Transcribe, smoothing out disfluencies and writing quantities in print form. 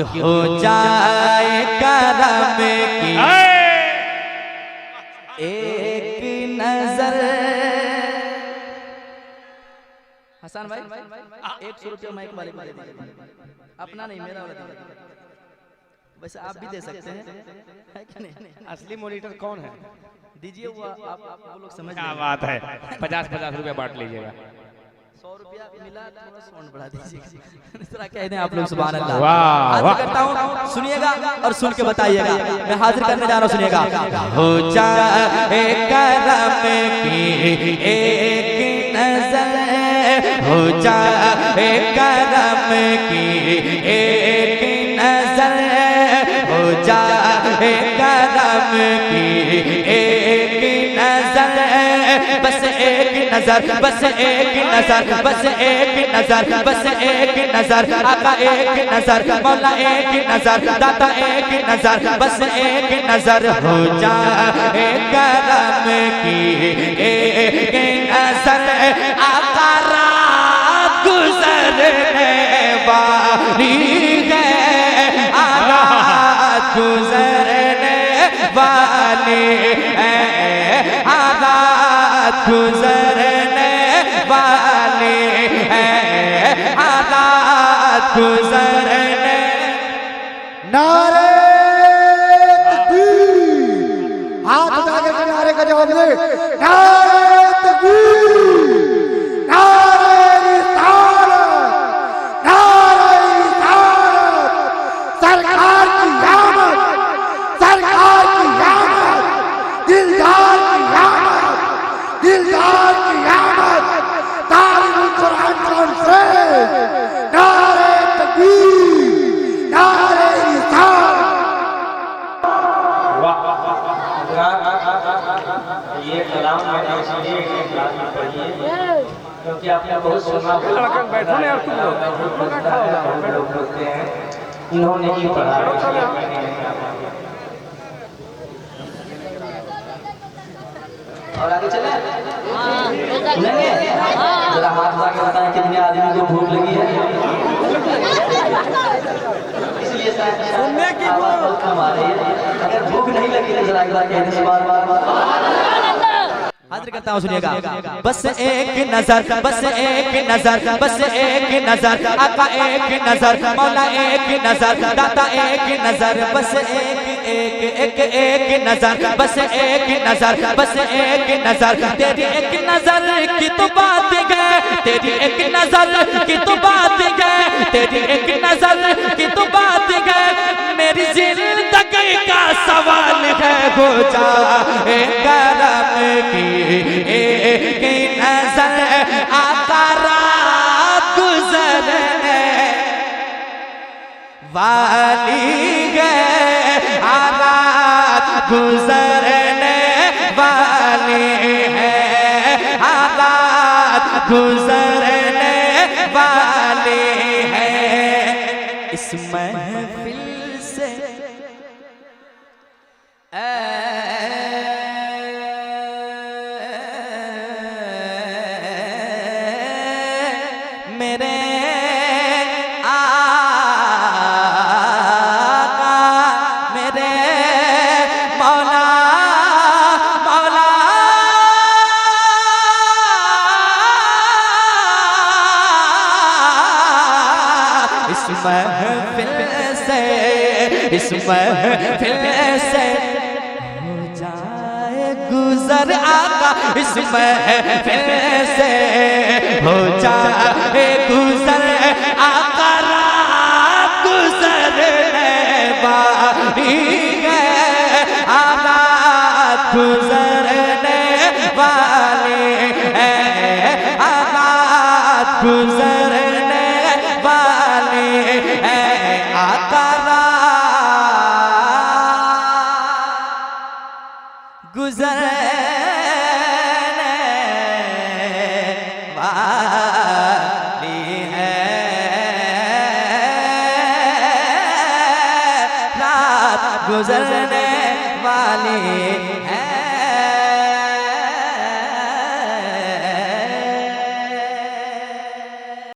हो जाए करम की एक नजर। हसन भाई 100 रुपया माइक वाले को दे दीजिए, अपना नहीं मेरा वाला। वैसे आप भी दे सकते हैं, है कि नहीं? असली मॉनिटर कौन है? दीजिए वो आप वो लोग समझ क्या लेंगे। बात है, 50-50 रुपया बांट लीजिएगा। 100 रुपया मिला, थोड़ा साउंड बढ़ा दीजिए। इस तरह कह दें आप लोग सुभान अल्लाह। वाह, हाजिर वाह। करता हूँ, सुनिएगा और सुन के बताइएगा। मैं हाजिर करने जा रहा हूँ, सुनिएगा। हो जाए करम की एक नजर, हो जाए करम की एक नजर, हो जाए करम की एक नजर, बस एक नजर, बस एक नजर, बस एक नजर, बस एक नजर, आका एक नजर, मौला एक नजर, दाता एक नजर, बस एक नजर। हो जाए करम की एक नजर, आका रात गुजरने वाली है, रात गुजरने वाली है, रात गुजरने वाली है, रात गुजरने। नारे तकबीर, हाथ उठा के किनारे का जवाब दे। नारे तकबीर, नारे रिसालत, नारे रिसालत, सरकार की आमद, सरकार की आमद, दिलदार की आमद, दिलदार की आमद, तारीख़ुल कुरान कॉन्फ्रेंस। नारे तकबीर, नारे रिसालत। ये कलाम मैंने इसलिए क्योंकि आपने बहुत सुना, बैठो ना यार, तुम लोग बहुत लोग बोलते हैं इन्होंने ही पढ़ा। और आगे चले चलेंगे, जरा हाथ लगा के बताएं कितने आदमी को भूख लगी है। इसलिए सुनने की बहुत कम आ रही है। अगर भूख नहीं लगी तो जरा एक बार कहने से बार हाजिर करता हूँ, सुनिएगा। बस एक नजर, बस एक नजर, बस एक नजर, आका एक नजर, मौला एक नजर, दाता एक नजर, बस एक नजर, बस एक नजर, बस एक नजर। तेरी एक नजर की तो बात है, तेरी एक नजर की तो बात है, तेरी एक नजर की तो बात है, मेरी जिंदगी का सवाल है। हो जाए करम की एक नजर, आका रात गुजरने वाली है, रात गुजरने वाली है, रात गुजरने वाली है। इस महफिल से मेरे आका, मेरे मौला, मौला इस महफिल से, इस महफिल से हो जाए गुजर, आका इस महफिल से हो जाए गुजर, आका रात गुजरने वाली है, रात गुजरने वाली है, रात गुजरने वाली है, आका रात गुजरने वाली है, रात गुजरने वाली